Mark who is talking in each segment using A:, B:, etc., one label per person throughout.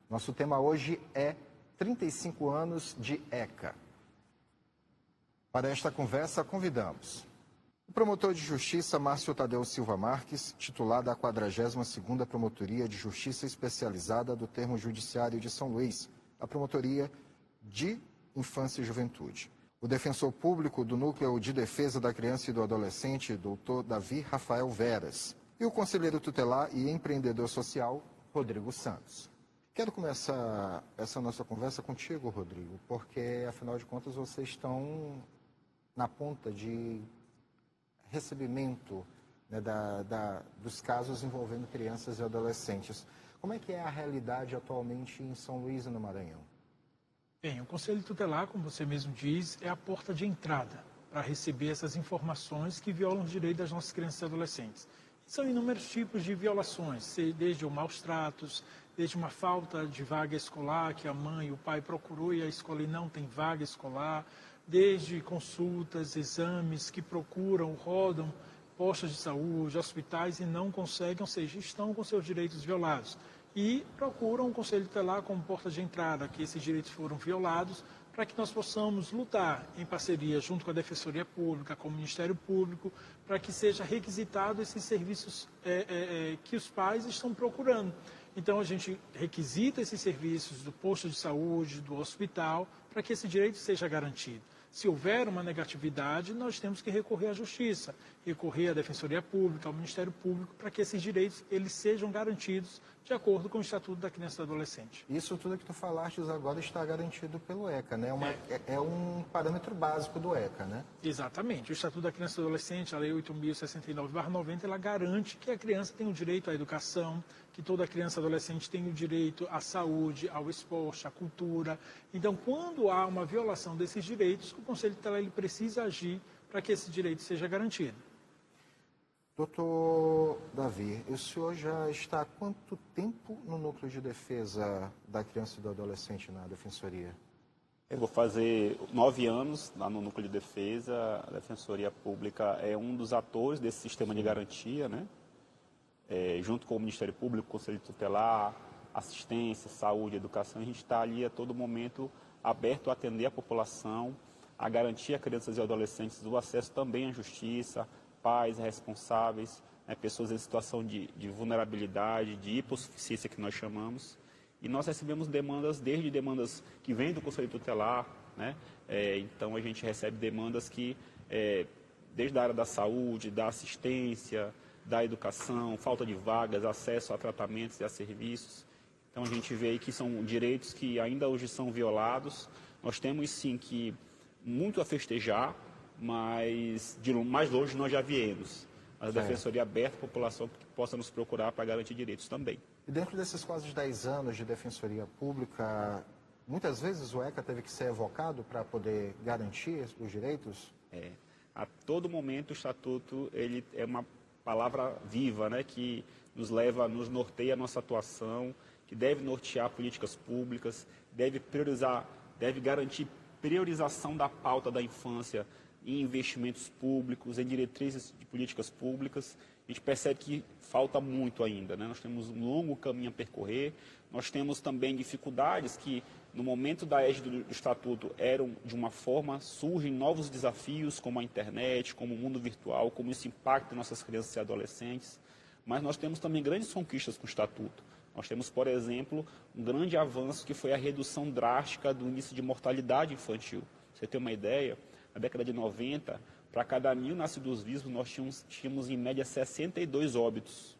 A: Nosso tema hoje é 35 anos de ECA. Para esta conversa, convidamos o promotor de Justiça Márcio Tadeu Silva Marques, titular da 42ª Promotoria de Justiça Especializada do Termo Judiciário de São Luís, a Promotoria de Infância e Juventude. O defensor público do Núcleo de Defesa da Criança e do Adolescente, doutor Davi Rafael Veras, e o conselheiro tutelar e empreendedor social, Rodrigo Santos. Quero começar essa nossa conversa contigo, Rodrigo, porque, afinal de contas, vocês estão na ponta de recebimento, né, dos casos envolvendo crianças e adolescentes. Como é que é a realidade atualmente em São Luís e no Maranhão?
B: Bem, o Conselho Tutelar, como você mesmo diz, é a porta de entrada para receber essas informações que violam os direitos das nossas crianças e adolescentes. E são inúmeros tipos de violações, desde os maus tratos, desde uma falta de vaga escolar, que a mãe e o pai procurou e a escola não tem vaga escolar, desde consultas, exames que procuram, rodam postos de saúde, hospitais e não conseguem, ou seja, estão com seus direitos violados. E procuram o Conselho Tutelar como porta de entrada, que esses direitos foram violados, para que nós possamos lutar em parceria junto com a Defensoria Pública, com o Ministério Público, para que seja requisitado esses serviços que os pais estão procurando. Então, a gente requisita esses serviços do posto de saúde, do hospital, para que esse direito seja garantido. Se houver uma negatividade, nós temos que recorrer à Justiça, recorrer à Defensoria Pública, ao Ministério Público, para que esses direitos eles sejam garantidos de acordo com o Estatuto da Criança e do Adolescente.
A: Isso tudo que tu falaste agora está garantido pelo ECA, né? É um parâmetro básico do ECA, né?
B: Exatamente. O Estatuto da Criança e do Adolescente, a Lei 8.069/90, ela garante que a criança tem o direito à educação, que toda criança e adolescente tem o direito à saúde, ao esporte, à cultura. Então, quando há uma violação desses direitos, o Conselho Tutelar ele precisa agir para que esse direito seja garantido.
A: Doutor Davi, o senhor já está há quanto tempo no Núcleo de Defesa da Criança e do Adolescente na Defensoria?
C: Eu vou fazer 9 anos lá no Núcleo de Defesa. A Defensoria Pública é um dos atores desse sistema de garantia, né? Junto com o Ministério Público, Conselho Tutelar, assistência, saúde, educação, a gente está ali a todo momento aberto a atender a população, a garantir a crianças e adolescentes o acesso também à justiça, pais responsáveis, né, pessoas em situação de vulnerabilidade, de hipossuficiência que nós chamamos. E nós recebemos demandas, desde demandas que vêm do Conselho Tutelar, né? Então a gente recebe demandas que, desde a área da saúde, da assistência, da educação, falta de vagas, acesso a tratamentos e a serviços. Então a gente vê aí que são direitos que ainda hoje são violados. Nós temos sim que muito a festejar, mas de mais longe nós já viemos. A Defensoria aberta à população que possa nos procurar para garantir direitos também.
A: E dentro desses quase 10 anos de Defensoria Pública, muitas vezes o ECA teve que ser evocado para poder garantir os direitos?
C: A todo momento o Estatuto ele é uma palavra viva, né, que nos leva, nos norteia a nossa atuação, que deve nortear políticas públicas, deve garantir priorização da pauta da infância em investimentos públicos, em diretrizes de políticas públicas. A gente percebe que falta muito ainda, né? Nós temos um longo caminho a percorrer, nós temos também dificuldades que, no momento da égide do Estatuto, eram de uma forma, surgem novos desafios, como a internet, como o mundo virtual, como isso impacta nossas crianças e adolescentes, mas nós temos também grandes conquistas com o Estatuto. Nós temos, por exemplo, um grande avanço que foi a redução drástica do índice de mortalidade infantil. Pra você ter uma ideia, na década de 90, para cada 1.000 nascidos vivos, nós tínhamos em média 62 óbitos.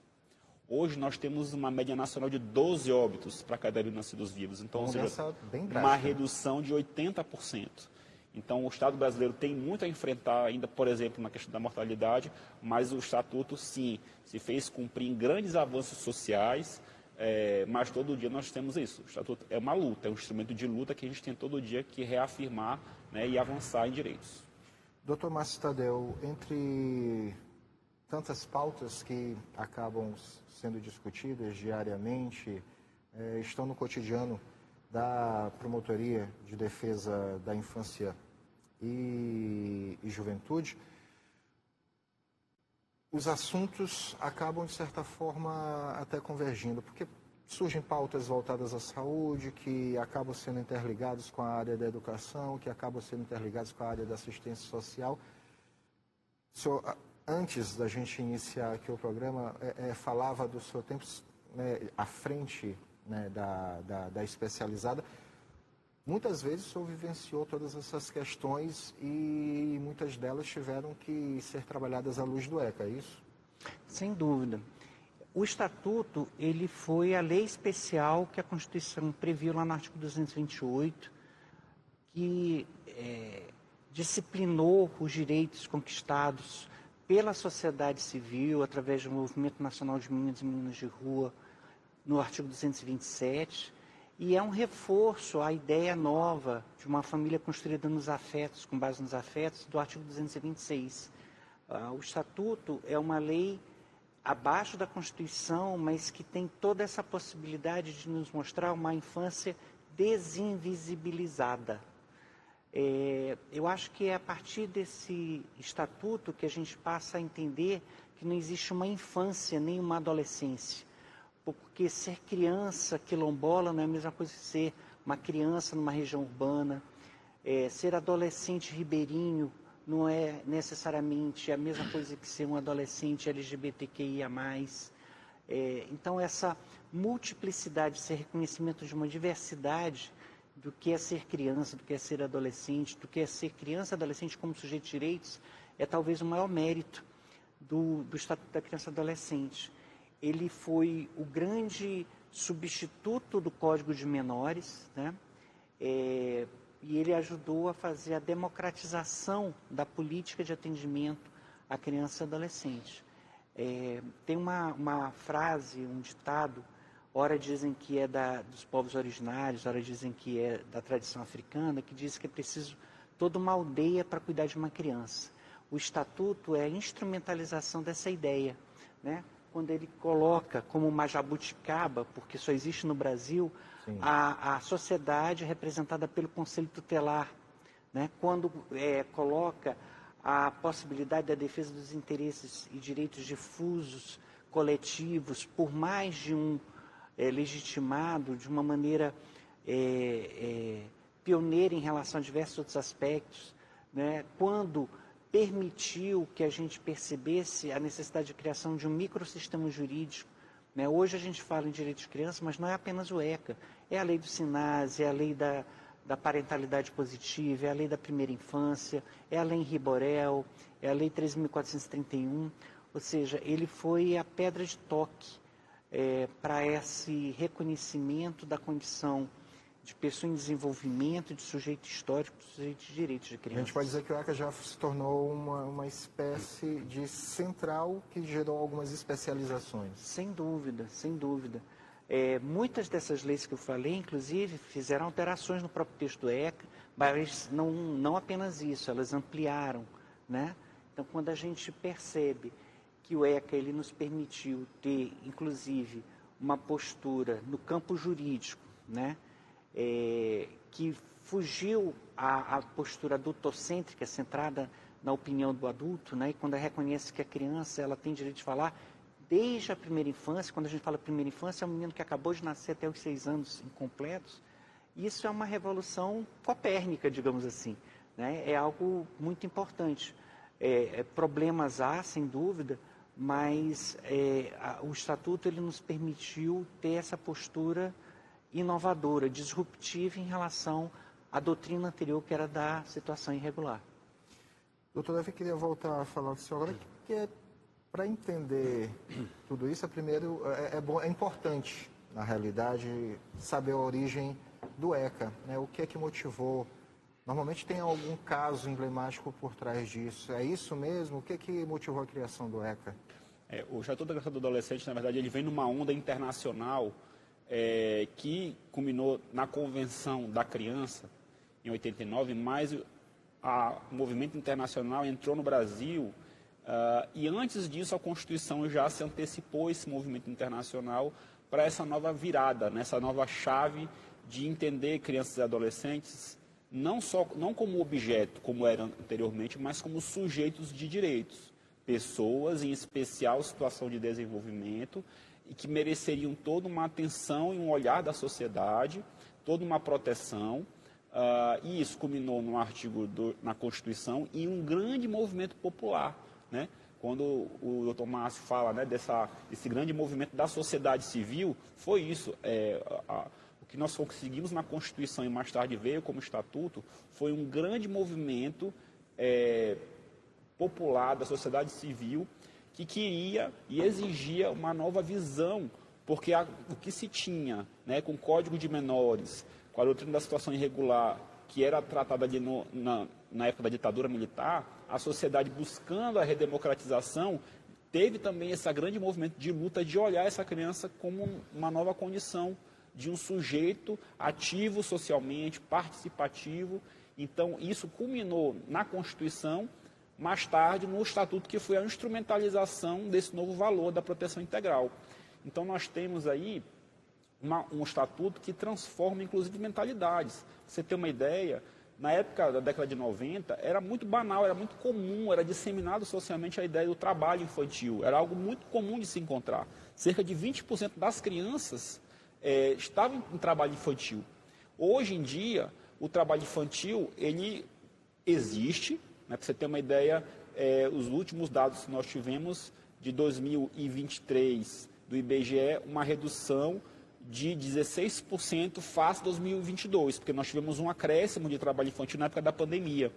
C: Hoje nós temos uma média nacional de 12 óbitos para cada 1.000 nascidos vivos. Então, ou seja, uma redução de 80%. Então, o Estado brasileiro tem muito a enfrentar ainda, por exemplo, na questão da mortalidade, mas o Estatuto, sim, se fez cumprir em grandes avanços sociais, mas todo dia nós temos isso. O Estatuto é uma luta, é um instrumento de luta que a gente tem todo dia que reafirmar, né, e avançar em direitos.
A: Doutor Márcio Tadeu, entre tantas pautas que acabam sendo discutidas diariamente, estão no cotidiano da Promotoria de Defesa da Infância e Juventude, os assuntos acabam, de certa forma, até convergindo, porque surgem pautas voltadas à saúde, que acabam sendo interligados com a área da educação, que acabam sendo interligados com a área da assistência social. O senhor, antes da gente iniciar aqui o programa, falava do seu tempo, né, à frente, né, da especializada. Muitas vezes o senhor vivenciou todas essas questões e muitas delas tiveram que ser trabalhadas à luz do ECA, é isso?
D: Sem dúvida. O Estatuto, ele foi a lei especial que a Constituição previu lá no artigo 228, que disciplinou os direitos conquistados pela sociedade civil, através do Movimento Nacional de Meninos e Meninas de Rua, no artigo 227, e é um reforço à ideia nova de uma família construída nos afetos, com base nos afetos, do artigo 226. O Estatuto é uma lei abaixo da Constituição, mas que tem toda essa possibilidade de nos mostrar uma infância desinvisibilizada. Eu acho que é a partir desse estatuto que a gente passa a entender que não existe uma infância nem uma adolescência, porque ser criança quilombola não é a mesma coisa que ser uma criança numa região urbana, ser adolescente ribeirinho não é necessariamente a mesma coisa que ser um adolescente LGBTQIA+. Então, essa multiplicidade, esse reconhecimento de uma diversidade do que é ser criança, do que é ser adolescente, do que é ser criança e adolescente como sujeito de direitos, é talvez o maior mérito do Estatuto da Criança e Adolescente. Ele foi o grande substituto do Código de Menores, né? E ele ajudou a fazer a democratização da política de atendimento à criança e adolescente. Tem uma frase, um ditado, ora dizem que é dos povos originários, ora dizem que é da tradição africana, que diz que é preciso toda uma aldeia para cuidar de uma criança. O Estatuto é a instrumentalização dessa ideia, né? Quando ele coloca como uma jabuticaba, porque só existe no Brasil, a sociedade representada pelo Conselho Tutelar, né? Quando coloca a possibilidade da defesa dos interesses e direitos difusos, coletivos, por mais de um legitimado, de uma maneira pioneira em relação a diversos outros aspectos, né? Quando permitiu que a gente percebesse a necessidade de criação de um microsistema jurídico, né? Hoje a gente fala em direitos de criança, mas não é apenas o ECA, é a lei do SINASE, é a lei da parentalidade positiva, é a lei da primeira infância, é a lei Henri Borel, é a lei 13.431, ou seja, ele foi a pedra de toque para esse reconhecimento da condição de pessoa em desenvolvimento, de sujeito histórico, de sujeito de direitos de criança.
A: A gente pode dizer que o ECA já se tornou uma espécie de central que gerou algumas especializações.
D: Sem dúvida, sem dúvida. Muitas dessas leis que eu falei, inclusive, fizeram alterações no próprio texto do ECA, mas não apenas isso, elas ampliaram, né? Então, quando a gente percebe que o ECA ele nos permitiu ter, inclusive, uma postura no campo jurídico, né? Que fugiu à postura adultocêntrica, centrada na opinião do adulto, né? E quando ela reconhece que a criança ela tem direito de falar desde a primeira infância. Quando a gente fala primeira infância, é um menino que acabou de nascer até os 6 anos incompletos. Isso é uma revolução copérnica, digamos assim, né? É algo muito importante. Problemas há, sem dúvida, mas o Estatuto ele nos permitiu ter essa postura inovadora, disruptiva em relação à doutrina anterior, que era da situação irregular.
A: Doutor Davi, queria voltar a falar com o senhor agora, que para entender tudo isso, primeiro é importante, na realidade, saber a origem do ECA, né? O que é que motivou? Normalmente tem algum caso emblemático por trás disso. É isso mesmo? O que é que motivou a criação do ECA?
C: O Estatuto da Criança e do Adolescente, na verdade, ele vem numa onda internacional que culminou na Convenção da Criança, em 89, mas o movimento internacional entrou no Brasil e antes disso a Constituição já se antecipou esse movimento internacional para essa nova virada, nessa nova chave de entender crianças e adolescentes não como objeto, como era anteriormente, mas como sujeitos de direitos, pessoas em especial situação de desenvolvimento e que mereceriam toda uma atenção e um olhar da sociedade, toda uma proteção. E isso culminou no artigo na Constituição e um grande movimento popular, né? Quando o Dr. Márcio fala, né, desse grande movimento da sociedade civil, foi isso. O que nós conseguimos na Constituição e mais tarde veio como Estatuto foi um grande movimento popular da sociedade civil que queria e exigia uma nova visão, porque o que se tinha, né, com o Código de Menores, com a doutrina da situação irregular, que era tratada ali na época da ditadura militar, a sociedade buscando a redemocratização, teve também esse grande movimento de luta de olhar essa criança como uma nova condição de um sujeito ativo socialmente, participativo. Então, isso culminou na Constituição, mais tarde no Estatuto, que foi a instrumentalização desse novo valor da proteção integral. Então, nós temos aí um estatuto que transforma, inclusive, mentalidades. Pra você ter uma ideia, na época da década de 90, era muito banal, era muito comum, era disseminado socialmente a ideia do trabalho infantil. Era algo muito comum de se encontrar. Cerca de 20% das crianças estavam em trabalho infantil. Hoje em dia, o trabalho infantil, ele existe, né? Para você ter uma ideia, os últimos dados que nós tivemos de 2023 do IBGE, uma redução de 16% face a 2022, porque nós tivemos um acréscimo de trabalho infantil na época da pandemia.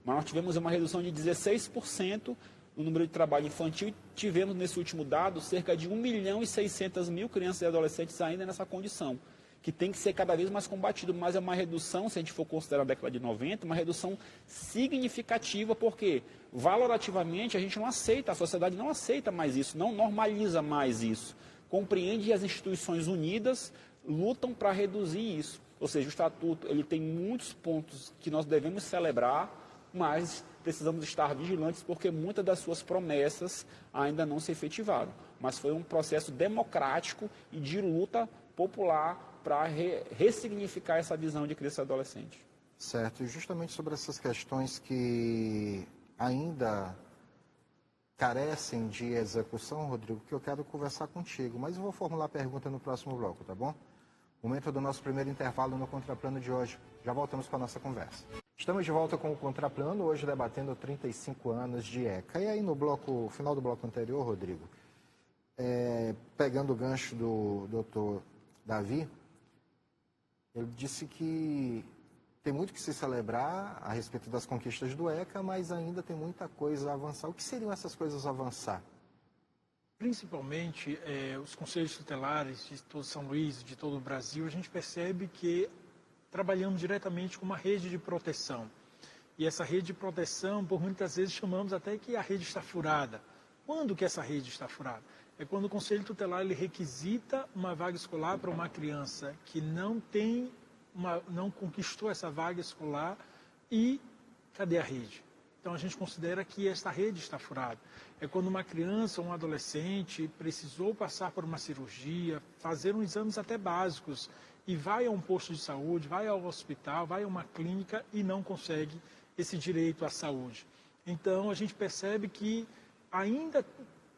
C: Mas nós tivemos uma redução de 16% no número de trabalho infantil e tivemos, nesse último dado, cerca de 1.600.000 crianças e adolescentes ainda nessa condição, que tem que ser cada vez mais combatido, mas é uma redução, se a gente for considerar a década de 90, uma redução significativa, porque valorativamente a gente não aceita, a sociedade não aceita mais isso, não normaliza mais isso. Compreende que as instituições unidas lutam para reduzir isso. Ou seja, o Estatuto ele tem muitos pontos que nós devemos celebrar, mas precisamos estar vigilantes porque muitas das suas promessas ainda não se efetivaram. Mas foi um processo democrático e de luta popular para ressignificar essa visão de criança e adolescente.
A: Certo, e justamente sobre essas questões que ainda carecem de execução, Rodrigo, que eu quero conversar contigo, mas eu vou formular a pergunta no próximo bloco, tá bom? Momento do nosso primeiro intervalo no Contraplano de hoje. Já voltamos com a nossa conversa. Estamos de volta com o Contraplano, hoje debatendo 35 anos de ECA. E aí no final do bloco anterior, Rodrigo, pegando o gancho do doutor Davi, ele disse que tem muito que se celebrar a respeito das conquistas do ECA, mas ainda tem muita coisa a avançar. O que seriam essas coisas a avançar?
B: Principalmente os conselhos tutelares de todo São Luís, de todo o Brasil, a gente percebe que trabalhamos diretamente com uma rede de proteção. E essa rede de proteção, por muitas vezes, chamamos até que a rede está furada. Quando que essa rede está furada? É quando o conselho tutelar ele requisita uma vaga escolar para uma criança que não conquistou essa vaga escolar e cadê a rede? Então a gente considera que esta rede está furada. É quando uma criança ou um adolescente precisou passar por uma cirurgia, fazer uns exames até básicos e vai a um posto de saúde, vai ao hospital, vai a uma clínica e não consegue esse direito à saúde. Então a gente percebe que ainda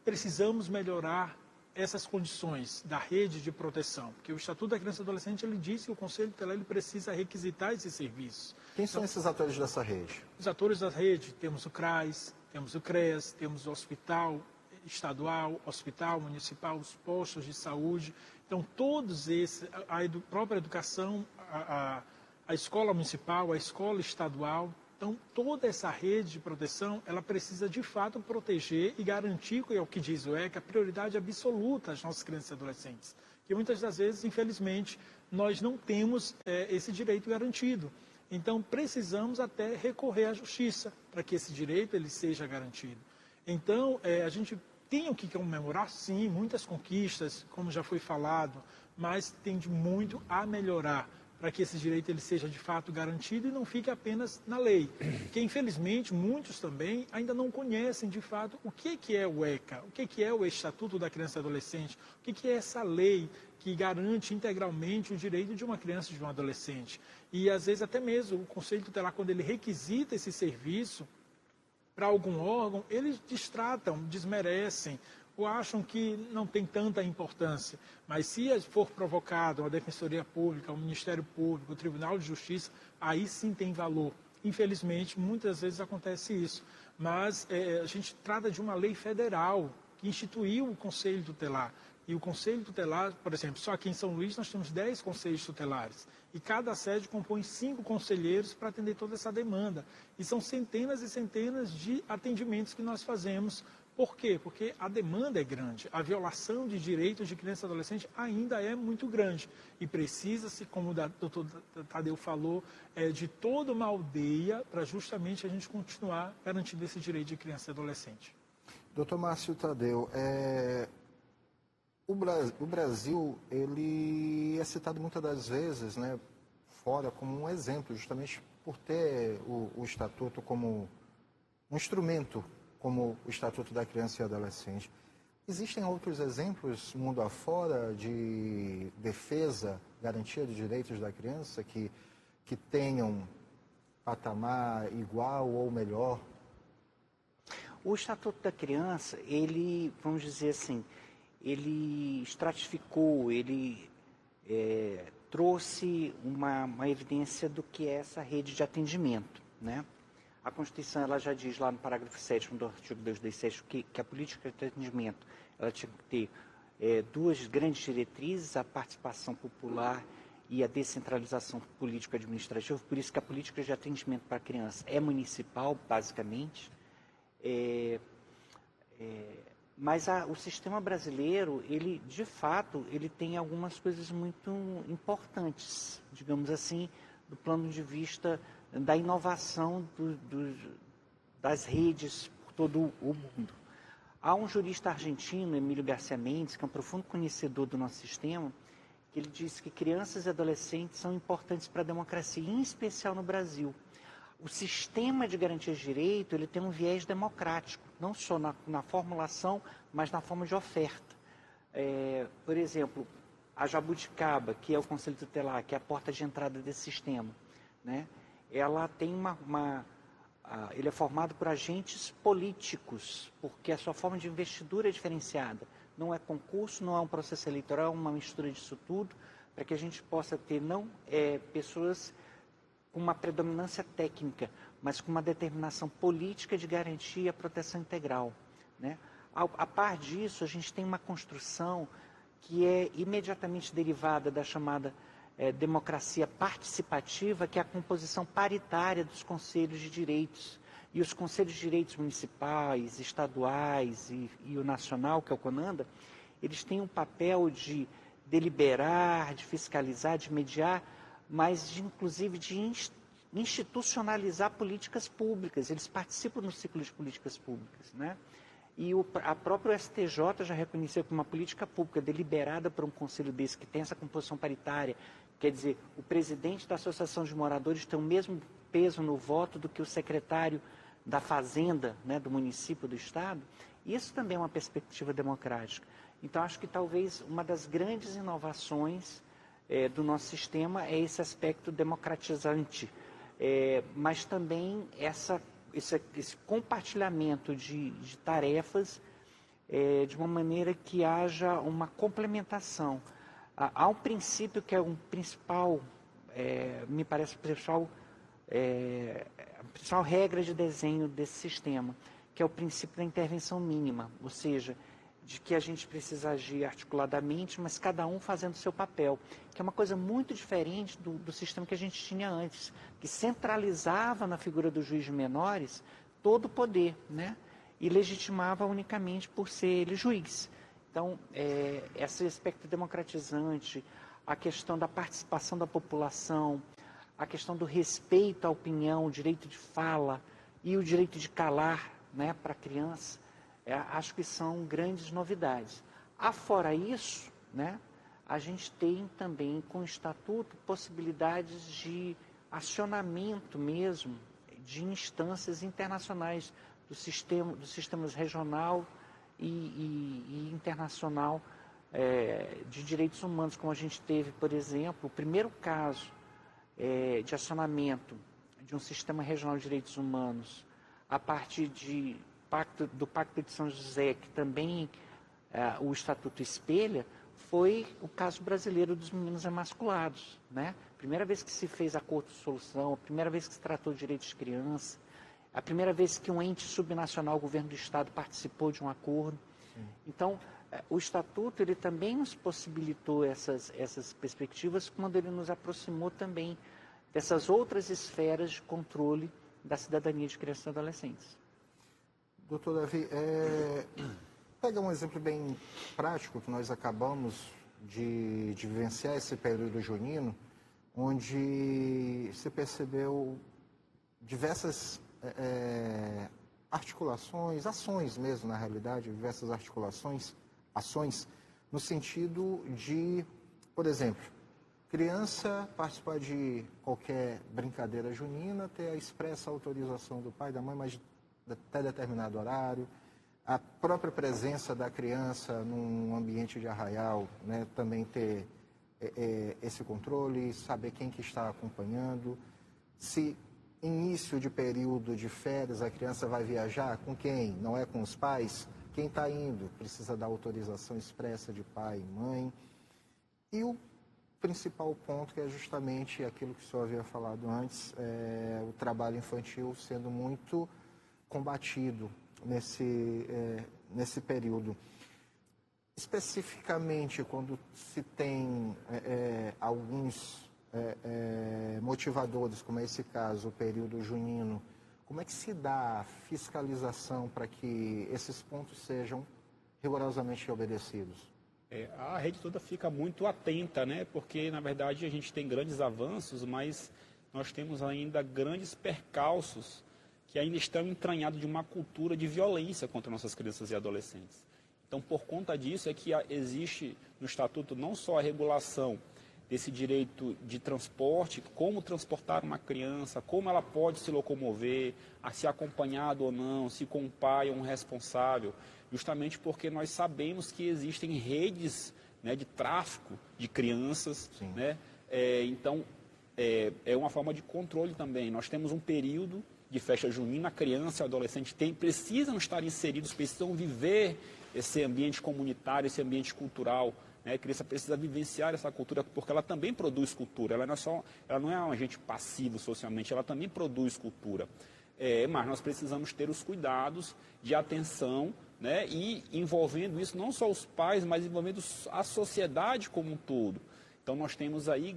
B: precisamos melhorar essas condições da rede de proteção, porque o Estatuto da Criança e Adolescente ele diz que o Conselho Tutelar ele precisa requisitar esses serviços.
A: Quem são esses atores dessa rede?
B: Os atores da rede, temos o CRAS, temos o CREAS, temos o hospital estadual, hospital municipal, os postos de saúde. Então, todos esses, a própria educação, a escola municipal, a escola estadual. Então, toda essa rede de proteção, ela precisa, de fato, proteger e garantir, que é o que diz o ECA, a prioridade absoluta às nossas crianças e adolescentes. Que muitas das vezes, infelizmente, nós não temos esse direito garantido. Então, precisamos até recorrer à justiça para que esse direito ele seja garantido. Então, a gente tem o que comemorar, sim, muitas conquistas, como já foi falado, mas tem muito a melhorar para que esse direito ele seja de fato garantido e não fique apenas na lei. Porque, infelizmente, muitos também ainda não conhecem de fato o que é o ECA, o que é o Estatuto da Criança e Adolescente, o que é essa lei que garante integralmente o direito de uma criança e de um adolescente. E, às vezes, até mesmo o Conselho Tutelar, quando ele requisita esse serviço para algum órgão, eles destratam, desmerecem ou acham que não tem tanta importância. Mas se for provocado uma Defensoria Pública, um Ministério Público, o Tribunal de Justiça, aí sim tem valor. Infelizmente, muitas vezes acontece isso. Mas a gente trata de uma lei federal que instituiu o Conselho Tutelar. E o Conselho Tutelar, por exemplo, só aqui em São Luís nós temos 10 conselhos tutelares. E cada sede compõe 5 conselheiros para atender toda essa demanda. E são centenas e centenas de atendimentos que nós fazemos. Por quê? Porque a demanda é grande. A violação de direitos de criança e adolescente ainda é muito grande. E precisa-se, como o doutor Tadeu falou, de toda uma aldeia para justamente a gente continuar garantindo esse direito de criança e adolescente.
A: Doutor Márcio Tadeu, o Brasil, ele é citado muitas das vezes, né, fora como um exemplo, justamente por ter o Estatuto como um instrumento, como o Estatuto da Criança e Adolescente. Existem outros exemplos, mundo afora, de defesa, garantia de direitos da criança, que tenham patamar igual ou melhor?
D: O Estatuto da Criança, ele, vamos dizer assim, ele estratificou, ele trouxe uma evidência do que é essa rede de atendimento, né? A Constituição, ela já diz lá no parágrafo 7º do artigo 227 que a política de atendimento, ela tinha que ter 2 grandes diretrizes, a participação popular e a descentralização político-administrativa. Por isso que a política de atendimento para a criança é municipal, basicamente. Mas o sistema brasileiro, ele, de fato, ele tem algumas coisas muito importantes, digamos assim, do plano de vista da inovação das redes por todo o mundo. Há um jurista argentino, Emílio Garcia Mendes, que é um profundo conhecedor do nosso sistema, que ele diz que crianças e adolescentes são importantes para a democracia, em especial no Brasil. O sistema de garantia de direito, ele tem um viés democrático, não só na formulação, mas na forma de oferta. Por exemplo, a Jabuticaba, que é o Conselho Tutelar, que é a porta de entrada desse sistema, né? Ela tem ele é formado por agentes políticos, porque a sua forma de investidura é diferenciada. Não é concurso, não é um processo eleitoral, é uma mistura disso tudo, para que a gente possa ter pessoas com uma predominância técnica, mas com uma determinação política de garantir a proteção integral, né? A par disso, a gente tem uma construção que é imediatamente derivada da chamada democracia participativa, que é a composição paritária dos conselhos de direitos. E os conselhos de direitos municipais, estaduais e o nacional, que é o CONANDA, eles têm um papel de deliberar, de fiscalizar, de mediar, mas inclusive de institucionalizar políticas públicas. Eles participam no ciclo de políticas públicas, né? E a própria STJ já reconheceu que uma política pública deliberada por um conselho desse, que tem essa composição paritária, quer dizer, o presidente da Associação de Moradores tem o mesmo peso no voto do que o secretário da Fazenda, né, do município, do Estado. Isso também é uma perspectiva democrática. Então, acho que talvez uma das grandes inovações do nosso sistema é esse aspecto democratizante, mas também esse compartilhamento de tarefas de uma maneira que haja uma complementação. Há um princípio que é um principal, me parece, a principal regra de desenho desse sistema, que é o princípio da intervenção mínima, ou seja, de que a gente precisa agir articuladamente, mas cada um fazendo o seu papel, que é uma coisa muito diferente do sistema que a gente tinha antes, que centralizava na figura do juiz de menores todo o poder, né? E legitimava unicamente por ser ele juiz. Então, esse aspecto democratizante, a questão da participação da população, a questão do respeito à opinião, o direito de fala e o direito de calar, né, para a criança, acho que são grandes novidades. Afora isso, né, a gente tem também com o Estatuto possibilidades de acionamento mesmo de instâncias internacionais dos sistemas regional e internacional de direitos humanos, como a gente teve, por exemplo, o primeiro caso de acionamento de um sistema regional de direitos humanos a partir do Pacto de São José, que também o Estatuto espelha foi o caso brasileiro dos meninos emasculados, né? Primeira vez que se fez acordo de solução, a primeira vez que se tratou de direitos de criança, a primeira vez que um ente subnacional, o governo do Estado, participou de um acordo. Então, o Estatuto ele também nos possibilitou essas perspectivas quando ele nos aproximou também dessas outras esferas de controle da cidadania de crianças e adolescentes.
A: Doutor Davi, pega um exemplo bem prático que nós acabamos de vivenciar esse período junino, onde se percebeu diversas articulações, ações mesmo na realidade, diversas ações no sentido de, por exemplo, criança participar de qualquer brincadeira junina, ter a expressa autorização do pai e da mãe, mas até determinado horário, a própria presença da criança num ambiente de arraial, né, também ter esse controle, saber quem que está acompanhando, se início de período de férias a criança vai viajar, com quem? Não é com os pais? Quem está indo precisa da autorização expressa de pai e mãe. E o principal ponto, que é justamente aquilo que o senhor havia falado antes, o trabalho infantil sendo muito combatido nesse período. Especificamente, quando se tem alguns motivadores, como é esse caso, o período junino, como é que se dá a fiscalização para que esses pontos sejam rigorosamente obedecidos?
C: A rede toda fica muito atenta, né? Porque, na verdade, a gente tem grandes avanços, mas nós temos ainda grandes percalços que ainda estão entranhados de uma cultura de violência contra nossas crianças e adolescentes. Então, por conta disso, é que existe no Estatuto não só a regulação desse direito de transporte, como transportar uma criança, como ela pode se locomover, se acompanhado ou não, se com um pai ou um responsável, justamente porque nós sabemos que existem redes, né, de tráfico de crianças, né? Então, é uma forma de controle também. Nós temos um período de festa junina, a criança e o adolescente precisam estar inseridos, precisam viver esse ambiente comunitário, esse ambiente cultural, né? A criança precisa vivenciar essa cultura, porque ela também produz cultura, ela não é um agente passivo socialmente, ela também produz cultura. Mas nós precisamos ter os cuidados de atenção, né? E envolvendo isso não só os pais, mas envolvendo a sociedade como um todo. Então nós temos aí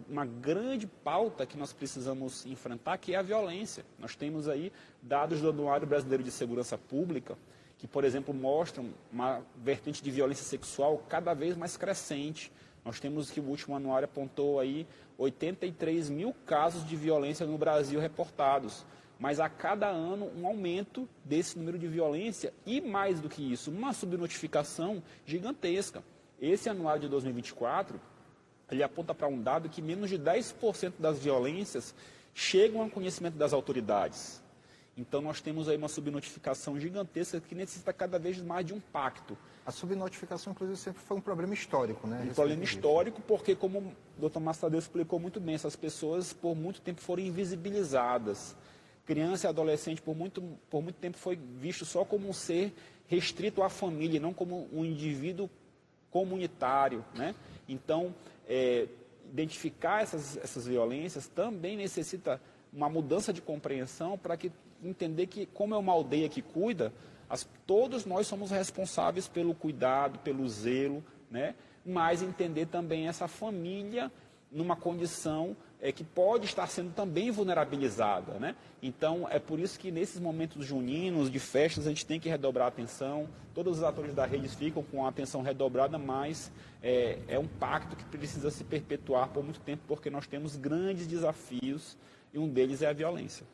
C: uma grande pauta que nós precisamos enfrentar, que é a violência. Nós temos aí dados do Anuário Brasileiro de Segurança Pública, que, por exemplo, mostram uma vertente de violência sexual cada vez mais crescente. Nós temos que o último anuário apontou aí 83 mil casos de violência no Brasil reportados. Mas a cada ano um aumento desse número de violência e, mais do que isso, uma subnotificação gigantesca. Esse anuário de 2024, ele aponta para um dado que menos de 10% das violências chegam ao conhecimento das autoridades. Então, nós temos aí uma subnotificação gigantesca que necessita cada vez mais de um pacto.
A: A subnotificação, inclusive, sempre foi um problema histórico, né?
C: Um problema histórico, porque, como o doutor Márcio Tadeu explicou muito bem, essas pessoas, por muito tempo, foram invisibilizadas. Criança e adolescente, por muito tempo, foi visto só como um ser restrito à família, não como um indivíduo comunitário, né? Então, identificar essas violências também necessita uma mudança de compreensão para que entender que, como é uma aldeia que cuida, todos nós somos responsáveis pelo cuidado, pelo zelo, né? Mas entender também essa família numa condição que pode estar sendo também vulnerabilizada, né? Então, é por isso que nesses momentos juninos, de festas, a gente tem que redobrar a atenção. Todos os atores da rede ficam com a atenção redobrada, mas é um pacto que precisa se perpetuar por muito tempo, porque nós temos grandes desafios e um deles é a violência.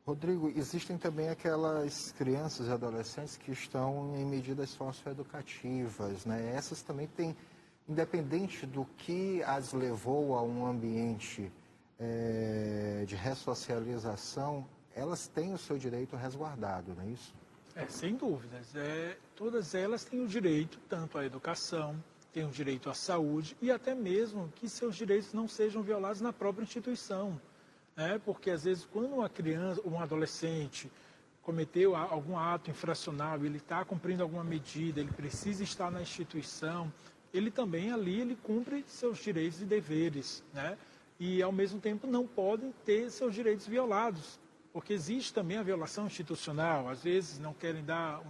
A: Rodrigo, existem também aquelas crianças e adolescentes que estão em medidas socioeducativas, né? Essas também têm, independente do que as levou a um ambiente de ressocialização, elas têm o seu direito resguardado, não é isso?
B: Sem dúvidas. Todas elas têm o direito tanto à educação, têm o direito à saúde e até mesmo que seus direitos não sejam violados na própria instituição. Porque às vezes quando uma criança, um adolescente cometeu algum ato infracional, ele está cumprindo alguma medida, ele precisa estar na instituição, ele também ali ele cumpre seus direitos e deveres, né? E ao mesmo tempo não podem ter seus direitos violados, porque existe também a violação institucional. Às vezes não querem dar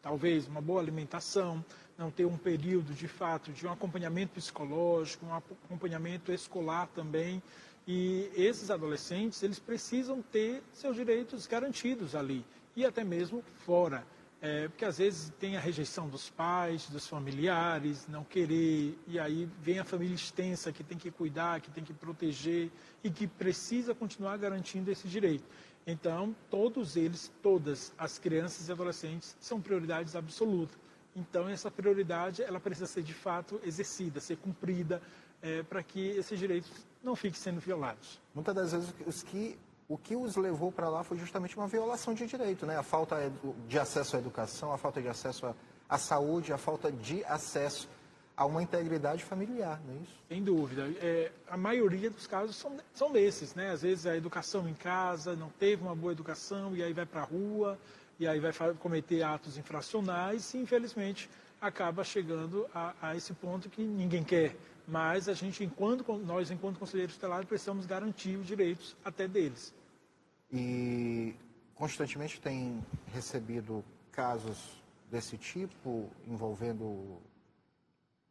B: talvez uma boa alimentação, não ter um período de fato de um acompanhamento psicológico, um acompanhamento escolar também. E esses adolescentes, eles precisam ter seus direitos garantidos ali, e até mesmo fora. Porque às vezes tem a rejeição dos pais, dos familiares, não querer, e aí vem a família extensa que tem que cuidar, que tem que proteger e que precisa continuar garantindo esse direito. Então, todos eles, todas as crianças e adolescentes são prioridades absolutas. Então, essa prioridade, ela precisa ser de fato exercida, ser cumprida, para que esses direitos não fiquem sendo violados.
A: Muitas das vezes o que os levou para lá foi justamente uma violação de direito, né? A falta de acesso à educação, a falta de acesso à saúde, a falta de acesso a uma integridade familiar, não é isso?
B: Sem dúvida. A maioria dos casos são desses, né? Às vezes a educação em casa, não teve uma boa educação e aí vai para a rua, e aí vai cometer atos infracionais e infelizmente acaba chegando a esse ponto que ninguém quer. Mas a gente, enquanto conselheiros tutelares, precisamos garantir os direitos até deles.
A: E constantemente tem recebido casos desse tipo, envolvendo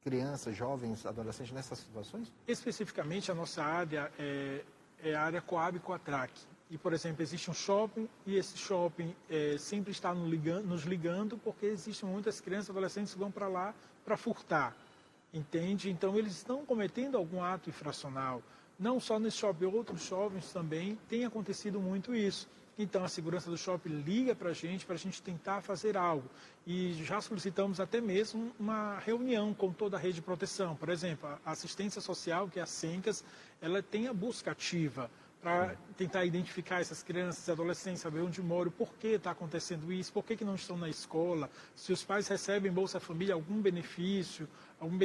A: crianças, jovens, adolescentes nessas situações?
B: Especificamente, a nossa área é a área Coab e Coatrac. E, por exemplo, existe um shopping e esse shopping sempre está nos ligando porque existem muitas crianças e adolescentes que vão para lá para furtar. Entende? Então, eles estão cometendo algum ato infracional. Não só nesse shopping, outros shoppings também tem acontecido muito isso. Então, a segurança do shopping liga para a gente tentar fazer algo. E já solicitamos até mesmo uma reunião com toda a rede de proteção. Por exemplo, a assistência social, que é a SENCAS, ela tem a busca ativa para tentar identificar essas crianças e adolescentes, saber onde moram, por que está acontecendo isso, por que não estão na escola, se os pais recebem Bolsa Família, algum benefício, algum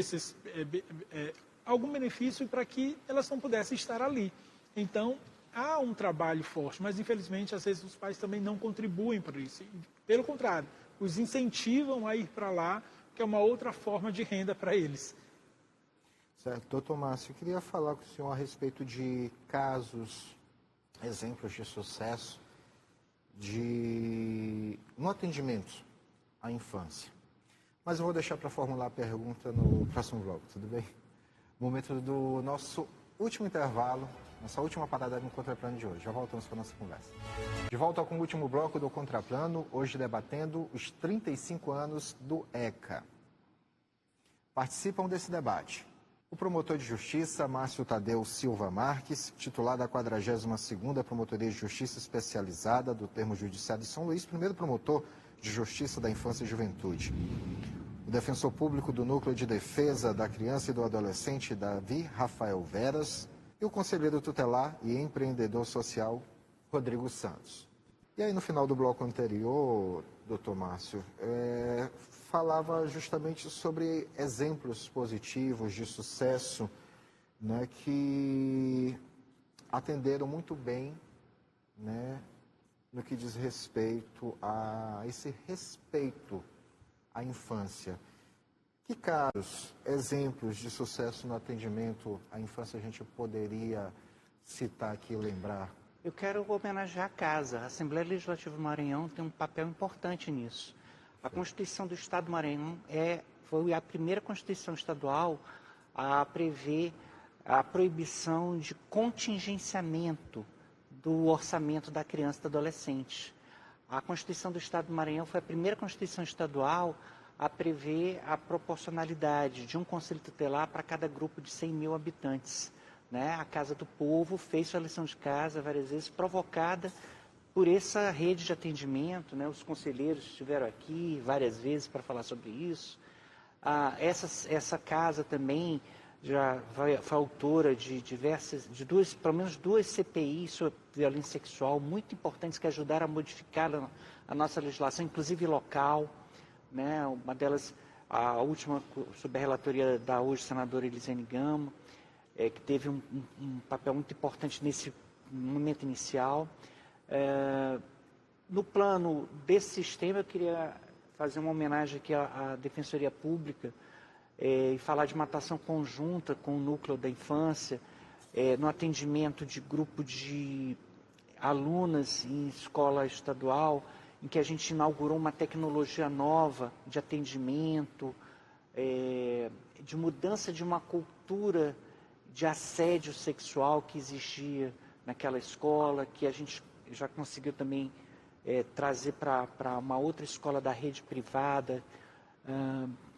B: benefício para que elas não pudessem estar ali. Então, há um trabalho forte, mas infelizmente, às vezes, os pais também não contribuem para isso. Pelo contrário, os incentivam a ir para lá, que é uma outra forma de renda para eles.
A: Certo. Doutor Márcio, eu queria falar com o senhor a respeito de casos, exemplos de sucesso no atendimento à infância. Mas eu vou deixar para formular a pergunta no próximo bloco, tudo bem? Momento do nosso último intervalo, nossa última parada no Contraplano de hoje. Já voltamos com a nossa conversa. De volta com o último bloco do Contraplano, hoje debatendo os 35 anos do ECA. Participam desse debate o promotor de justiça, Márcio Tadeu Silva Marques, titular da 42ª Promotoria de Justiça Especializada do Termo Judiciário de São Luís, primeiro promotor de Justiça da Infância e Juventude. O defensor público do Núcleo de Defesa da Criança e do Adolescente, Davi Rafael Veras, e o conselheiro tutelar e empreendedor social, Rodrigo Santos. E aí, no final do bloco anterior, doutor Márcio, falava justamente sobre exemplos positivos de sucesso, né, que atenderam muito bem, né, no que diz respeito a esse respeito à infância. Que casos, exemplos de sucesso no atendimento à infância a gente poderia citar aqui e lembrar?
D: Eu quero homenagear a Casa. A Assembleia Legislativa do Maranhão tem um papel importante nisso. A Constituição do Estado do Maranhão foi a primeira Constituição estadual a prever a proibição de contingenciamento do orçamento da criança e do adolescente. A Constituição do Estado do Maranhão foi a primeira Constituição estadual a prever a proporcionalidade de um conselho tutelar para cada grupo de 100 mil habitantes. Né? A Casa do Povo fez sua lição de casa várias vezes, provocada por essa rede de atendimento. Né? Os conselheiros estiveram aqui várias vezes para falar sobre isso. Essa casa também já foi autora de pelo menos duas CPIs sobre violência sexual muito importantes que ajudaram a modificar a nossa legislação, inclusive local. Né? Uma delas, a última, sob a relatoria da hoje senadora Elisiane Gama, que teve um papel muito importante nesse momento inicial. No plano desse sistema, eu queria fazer uma homenagem aqui à Defensoria Pública e falar de uma atuação conjunta com o Núcleo da Infância, no atendimento de grupo de alunas em escola estadual, em que a gente inaugurou uma tecnologia nova de atendimento, de mudança de uma cultura de assédio sexual que existia naquela escola, que a gente já conseguiu também trazer para uma outra escola da rede privada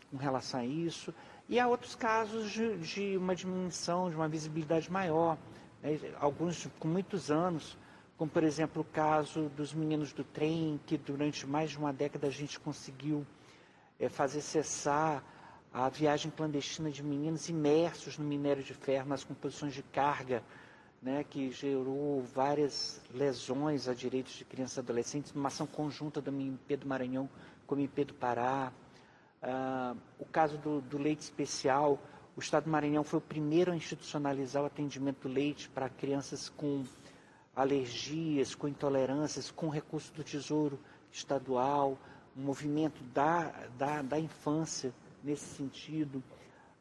D: com relação a isso. E há outros casos de uma diminuição, de uma visibilidade maior, né? Alguns com muitos anos, como, por exemplo, o caso dos meninos do trem, que durante mais de uma década a gente conseguiu fazer cessar a viagem clandestina de meninos imersos no minério de ferro, nas composições de carga, né, que gerou várias lesões a direitos de crianças e adolescentes, numa ação conjunta do MP do Maranhão com o MP do Pará. O caso do leite especial, o Estado do Maranhão foi o primeiro a institucionalizar o atendimento do leite para crianças com alergias, com intolerâncias, com recurso do Tesouro Estadual, um movimento da infância nesse sentido.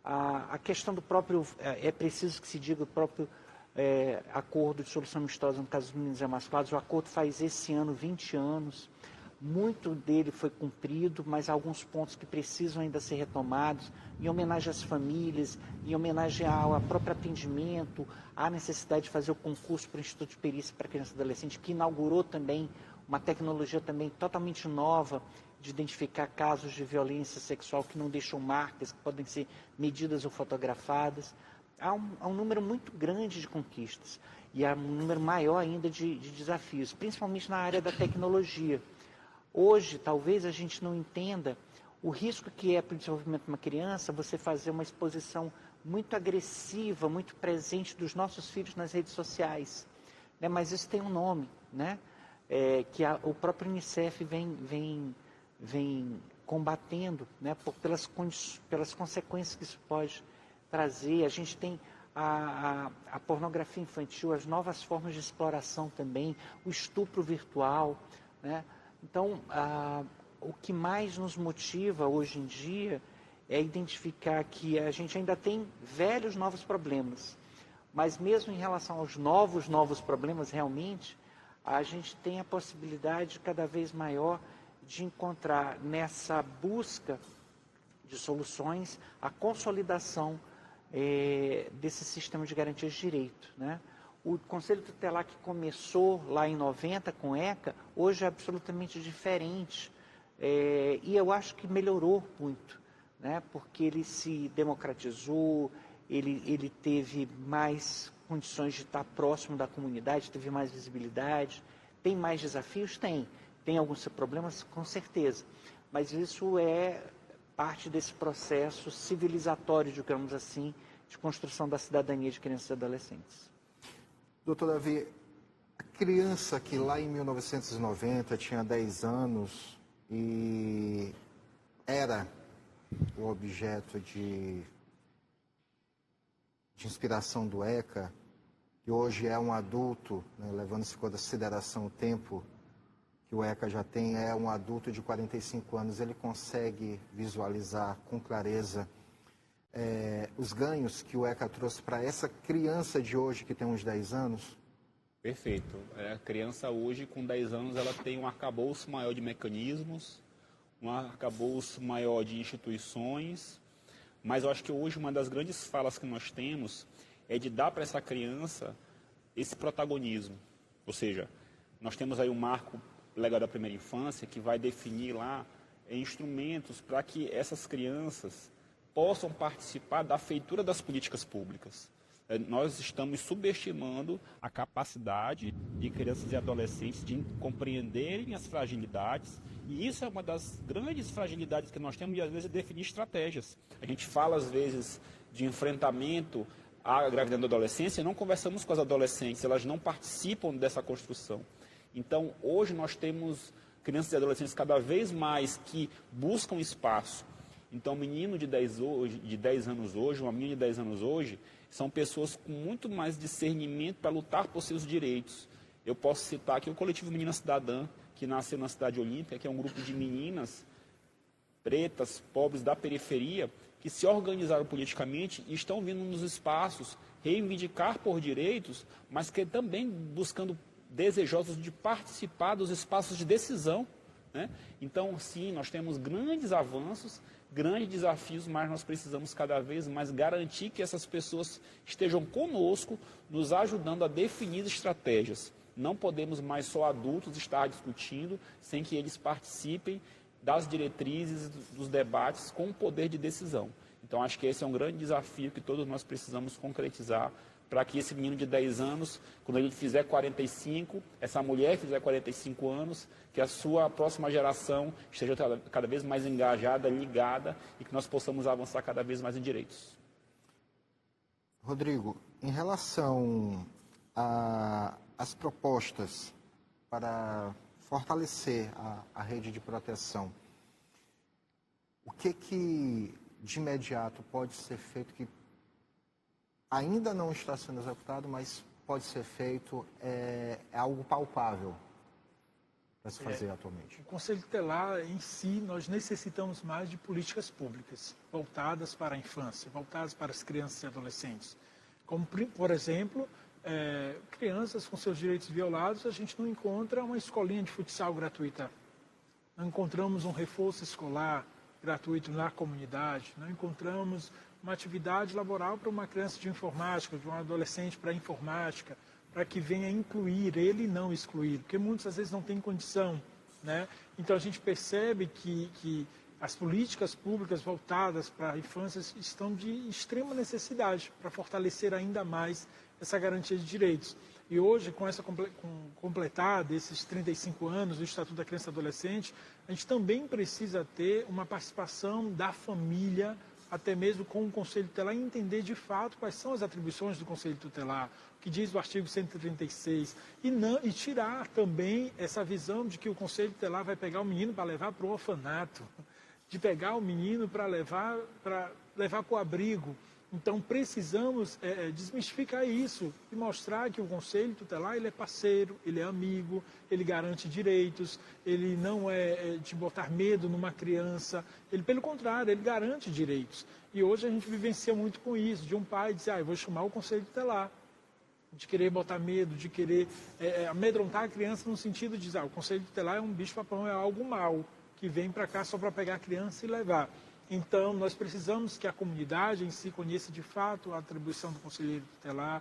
D: A questão do próprio, é preciso que se diga, o próprio acordo de solução amistosa no caso dos meninos emasculados, o acordo faz esse ano 20 anos, muito dele foi cumprido, mas há alguns pontos que precisam ainda ser retomados, em homenagem às famílias, em homenagem ao próprio atendimento, à necessidade de fazer o concurso para o Instituto de Perícia para Criança e Adolescente, que inaugurou também uma tecnologia também totalmente nova de identificar casos de violência sexual que não deixam marcas, que podem ser medidas ou fotografadas. Há um número muito grande de conquistas e há um número maior ainda de desafios, principalmente na área da tecnologia. Hoje, talvez a gente não entenda o risco que é para o desenvolvimento de uma criança você fazer uma exposição muito agressiva, muito presente dos nossos filhos nas redes sociais, né? Mas isso tem um nome, né? Que o próprio Unicef vem combatendo, né? Pelas consequências que isso pode trazer. A gente tem a pornografia infantil, as novas formas de exploração também, o estupro virtual, né? Então, o que mais nos motiva hoje em dia é identificar que a gente ainda tem velhos novos problemas, mas mesmo em relação aos novos problemas realmente, a gente tem a possibilidade cada vez maior de encontrar nessa busca de soluções a consolidação desse sistema de garantias de direito, né? O Conselho Tutelar que começou lá em 90 com o ECA, hoje é absolutamente diferente e eu acho que melhorou muito, né? Porque ele se democratizou, ele teve mais condições de estar próximo da comunidade, teve mais visibilidade. Tem mais desafios? Tem alguns problemas, com certeza, mas isso é parte desse processo civilizatório, digamos assim, de construção da cidadania de crianças e adolescentes.
A: Doutor Davi, a criança que lá em 1990 tinha 10 anos e era o objeto de inspiração do ECA, e hoje é um adulto, né, levando-se em consideração o tempo que o ECA já tem, é um adulto de 45 anos, ele consegue visualizar com clareza os ganhos que o ECA trouxe para essa criança de hoje que tem uns 10 anos?
C: Perfeito. A criança hoje, com 10 anos, ela tem um arcabouço maior de mecanismos, um arcabouço maior de instituições, mas eu acho que hoje uma das grandes falas que nós temos é de dar para essa criança esse protagonismo. Ou seja, nós temos aí um marco legal da primeira infância que vai definir lá instrumentos para que essas crianças possam participar da feitura das políticas públicas. Nós estamos subestimando a capacidade de crianças e adolescentes de compreenderem as fragilidades, e isso é uma das grandes fragilidades que nós temos, e às vezes é definir estratégias. A gente fala às vezes de enfrentamento à gravidez da adolescência e não conversamos com as adolescentes, elas não participam dessa construção. Então, hoje nós temos crianças e adolescentes cada vez mais que buscam espaço. Então, um menino de 10 anos hoje, uma menina de 10 anos hoje, são pessoas com muito mais discernimento para lutar por seus direitos. Eu posso citar aqui o coletivo Menina Cidadã, que nasceu na Cidade Olímpica, que é um grupo de meninas pretas, pobres da periferia, que se organizaram politicamente e estão vindo nos espaços reivindicar por direitos, mas que também buscando desejosos de participar dos espaços de decisão, né? Então, sim, nós temos grandes avanços, grandes desafios, mas nós precisamos cada vez mais garantir que essas pessoas estejam conosco, nos ajudando a definir estratégias. Não podemos mais só adultos estar discutindo sem que eles participem das diretrizes, dos debates com o poder de decisão. Então, acho que esse é um grande desafio que todos nós precisamos concretizar para que esse menino de 10 anos, quando ele fizer 45, essa mulher fizer 45 anos, que a sua próxima geração esteja cada vez mais engajada, ligada e que nós possamos avançar cada vez mais em direitos.
A: Rodrigo, em relação às propostas para fortalecer a rede de proteção, o que de imediato pode ser feito que ainda não está sendo executado, mas pode ser feito, é algo palpável para se fazer atualmente?
B: O Conselho Tutelar em si, nós necessitamos mais de políticas públicas voltadas para a infância, voltadas para as crianças e adolescentes. Como, por exemplo, crianças com seus direitos violados, a gente não encontra uma escolinha de futsal gratuita, não encontramos um reforço escolar gratuito na comunidade, não encontramos uma atividade laboral para uma criança de informática, de um adolescente para informática, para que venha incluir ele e não excluir, porque muitas às vezes não tem condição, né? Então a gente percebe que as políticas públicas voltadas para a infância estão de extrema necessidade para fortalecer ainda mais essa garantia de direitos. E hoje, com completar desses 35 anos do Estatuto da Criança e Adolescente, a gente também precisa ter uma participação da família, até mesmo com o Conselho Tutelar, e entender de fato quais são as atribuições do Conselho Tutelar, o que diz o artigo 136, e tirar também essa visão de que o Conselho Tutelar vai pegar o menino para levar para o orfanato, de pegar o menino para levar para o abrigo. Então, precisamos desmistificar isso e mostrar que o Conselho Tutelar ele é parceiro, ele é amigo, ele garante direitos, ele não é de botar medo numa criança, ele, pelo contrário, ele garante direitos. E hoje a gente vivencia muito com isso, de um pai dizer, eu vou chamar o Conselho Tutelar, de querer botar medo, de querer amedrontar a criança no sentido de dizer, o Conselho Tutelar é um bicho-papão, é algo mau, que vem para cá só para pegar a criança e levar. Então, nós precisamos que a comunidade em si conheça de fato a atribuição do Conselheiro Tutelar,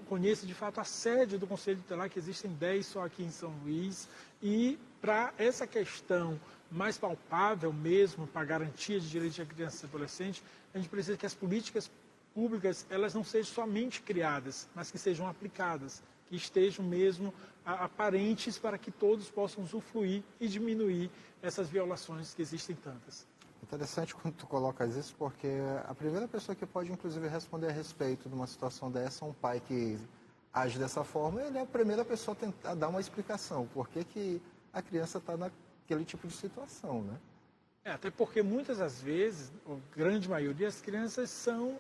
B: conheça de fato a sede do Conselho Tutelar, que existem 10 só aqui em São Luís, e para essa questão mais palpável mesmo, para a garantia de direitos de criança e adolescente, a gente precisa que as políticas públicas elas não sejam somente criadas, mas que sejam aplicadas, que estejam mesmo aparentes para que todos possam usufruir e diminuir essas violações que existem tantas.
A: Interessante quando tu colocas isso, porque a primeira pessoa que pode, inclusive, responder a respeito de uma situação dessa, um pai que age dessa forma, ele é a primeira pessoa a tentar dar uma explicação. Por que a criança está naquele tipo de situação, né?
B: Até porque muitas das vezes, a grande maioria, as crianças são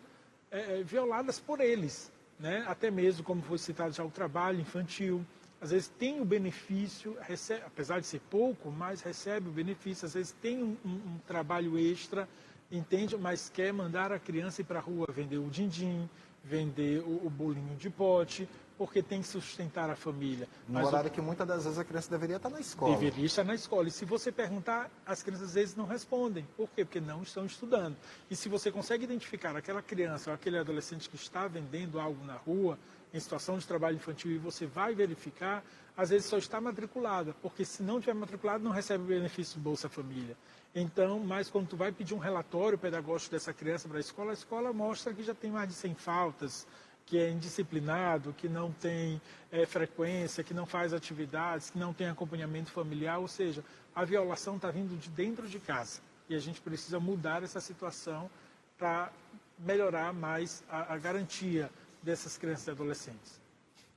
B: violadas por eles, né? Até mesmo, como foi citado já, o trabalho infantil. Às vezes tem o benefício, apesar de ser pouco, mas recebe o benefício. Às vezes tem um trabalho extra, entende? Mas quer mandar a criança ir para a rua vender o din-din, vender o bolinho de pote, porque tem que sustentar a família.
A: No horário que muitas das vezes a criança deveria estar na escola.
B: Deveria estar na escola. E se você perguntar, as crianças às vezes não respondem. Por quê? Porque não estão estudando. E se você consegue identificar aquela criança ou aquele adolescente que está vendendo algo na rua, em situação de trabalho infantil, e você vai verificar, às vezes só está matriculada, porque se não tiver matriculado, não recebe o benefício do Bolsa Família. Então, mas quando tu vai pedir um relatório pedagógico dessa criança para a escola mostra que já tem mais de 100 faltas, que é indisciplinado, que não tem frequência, que não faz atividades, que não tem acompanhamento familiar, ou seja, a violação está vindo de dentro de casa. E a gente precisa mudar essa situação para melhorar mais a garantia dessas crianças e adolescentes.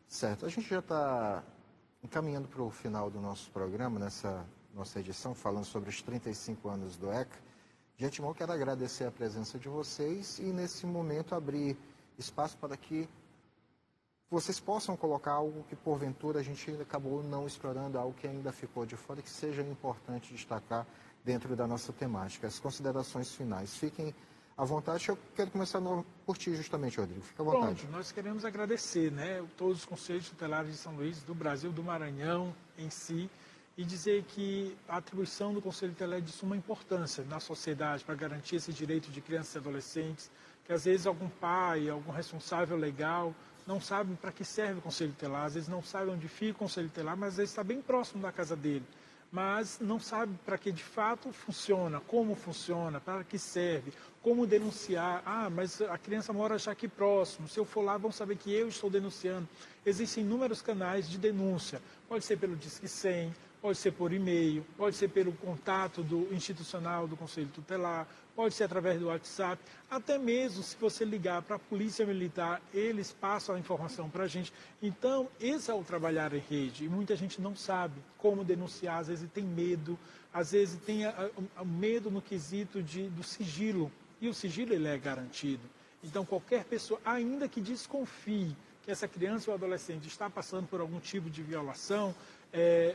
A: Certo. A gente já está encaminhando para o final do nosso programa, nessa nossa edição, falando sobre os 35 anos do ECA. De antemão, quero agradecer a presença de vocês e, nesse momento, abrir espaço para que vocês possam colocar algo que, porventura, a gente acabou não explorando, algo que ainda ficou de fora, que seja importante destacar dentro da nossa temática. As considerações finais. Fiquem à vontade. Eu quero começar por ti, justamente, Rodrigo. Fica à vontade.
B: Pronto, nós queremos agradecer, né, todos os conselhos tutelares de São Luís, do Brasil, do Maranhão em si, e dizer que a atribuição do Conselho Tutelar é de suma importância na sociedade para garantir esse direito de crianças e adolescentes, que às vezes algum pai, algum responsável legal não sabe para que serve o Conselho Tutelar, às vezes não sabe onde fica o Conselho Tutelar, mas às vezes está bem próximo da casa dele, mas não sabe para que de fato funciona, como funciona, para que serve, como denunciar. Ah, mas a criança mora já aqui próximo, se eu for lá vão saber que eu estou denunciando. Existem inúmeros canais de denúncia, pode ser pelo Disque 100, pode ser por e-mail, pode ser pelo contato do institucional do Conselho Tutelar, pode ser através do WhatsApp, até mesmo se você ligar para a Polícia Militar, eles passam a informação para a gente. Então, esse é o trabalhar em rede, e muita gente não sabe como denunciar, às vezes tem medo, às vezes tem medo no quesito do sigilo, e o sigilo ele é garantido. Então, qualquer pessoa, ainda que desconfie que essa criança ou adolescente está passando por algum tipo de violação,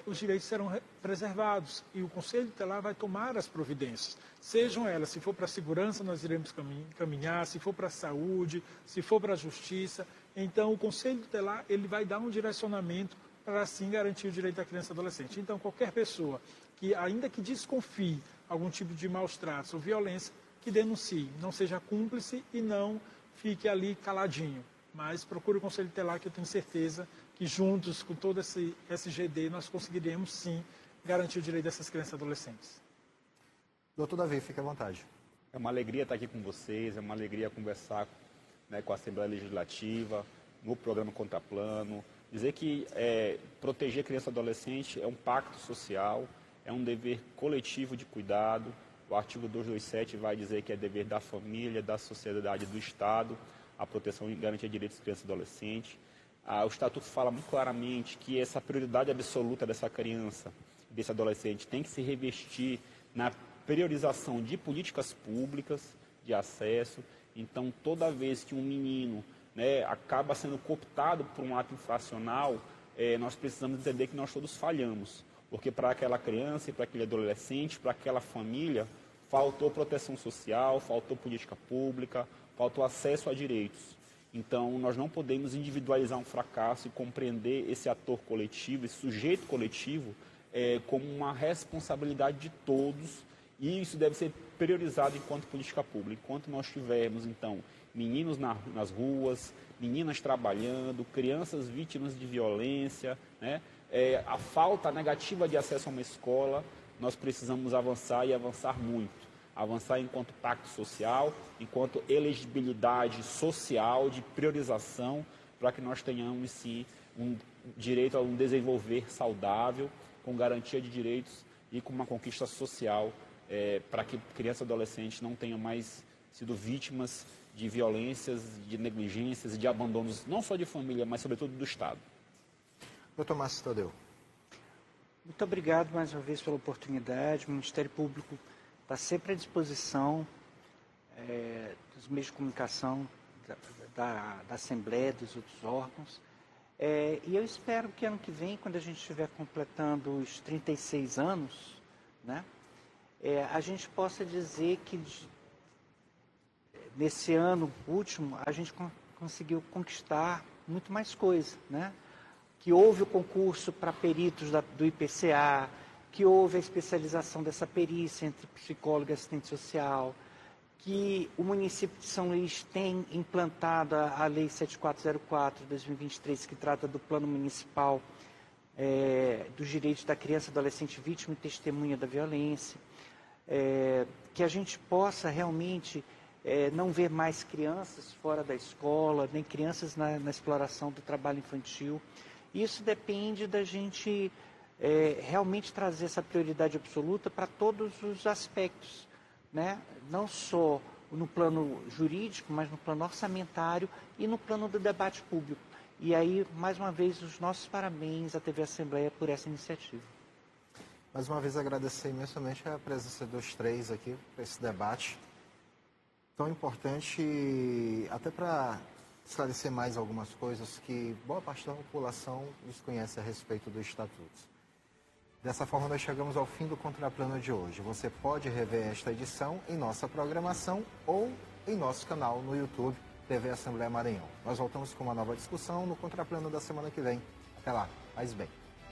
B: os direitos serão preservados e o Conselho Tutelar vai tomar as providências. Sejam elas, se for para a segurança, nós iremos caminhar, se for para a saúde, se for para a justiça. Então, o Conselho Tutelar ele vai dar um direcionamento para, assim, garantir o direito da criança e adolescente. Então, qualquer pessoa que, ainda que desconfie algum tipo de maus tratos ou violência, que denuncie, não seja cúmplice e não fique ali caladinho. Mas procure o Conselho Tutelar, que eu tenho certeza que juntos, com todo esse SGD, nós conseguiremos, sim, garantir o direito dessas crianças e adolescentes.
A: Doutor Davi, fique à vontade.
C: É uma alegria estar aqui com vocês, é uma alegria conversar, né, com a Assembleia Legislativa, no programa Contraplano. Dizer que proteger criança e adolescente é um pacto social, é um dever coletivo de cuidado. O artigo 227 vai dizer que é dever da família, da sociedade, do Estado, a proteção e garantia de direitos de criança e adolescente. O Estatuto fala muito claramente que essa prioridade absoluta dessa criança, desse adolescente, tem que se revestir na priorização de políticas públicas de acesso. Então, toda vez que um menino, né, acaba sendo cooptado por um ato infracional, nós precisamos entender que nós todos falhamos. Porque para aquela criança e para aquele adolescente, para aquela família, faltou proteção social, faltou política pública, faltou acesso a direitos. Então, nós não podemos individualizar um fracasso e compreender esse ator coletivo, esse sujeito coletivo, como uma responsabilidade de todos, e isso deve ser priorizado enquanto política pública. Enquanto nós tivermos, então, meninos nas ruas, meninas trabalhando, crianças vítimas de violência, né? A falta negativa de acesso a uma escola, nós precisamos avançar e avançar muito. Avançar enquanto pacto social, enquanto elegibilidade social, de priorização, para que nós tenhamos, sim, um direito a um desenvolver saudável, com garantia de direitos e com uma conquista social, para que crianças e adolescentes não tenham mais sido vítimas de violências, de negligências e de abandonos, não só de família, mas sobretudo do Estado.
A: Doutor Márcio Tadeu.
D: Muito obrigado mais uma vez pela oportunidade. O Ministério Público está sempre à disposição dos meios de comunicação, da Assembleia, dos outros órgãos. E eu espero que ano que vem, quando a gente estiver completando os 36 anos, né, a gente possa dizer que nesse ano último a gente conseguiu conquistar muito mais coisa, né? Que houve o concurso para peritos do IPCA, que houve a especialização dessa perícia entre psicólogo e assistente social, que o município de São Luís tem implantado a Lei 7404 de 2023, que trata do Plano Municipal dos Direitos da Criança e Adolescente Vítima e Testemunha da Violência, que a gente possa realmente não ver mais crianças fora da escola, nem crianças na exploração do trabalho infantil. Isso depende da gente realmente trazer essa prioridade absoluta para todos os aspectos, né? Não só no plano jurídico, mas no plano orçamentário e no plano do debate público. E aí, mais uma vez, os nossos parabéns à TV Assembleia por essa iniciativa.
A: Mais uma vez, agradecer imensamente a presença dos três aqui para esse debate tão importante, até para esclarecer mais algumas coisas que boa parte da população desconhece a respeito do Estatuto. Dessa forma, nós chegamos ao fim do Contraplano de hoje. Você pode rever esta edição em nossa programação ou em nosso canal no YouTube, TV Assembleia Maranhão. Nós voltamos com uma nova discussão no Contraplano da semana que vem. Até lá, faz bem.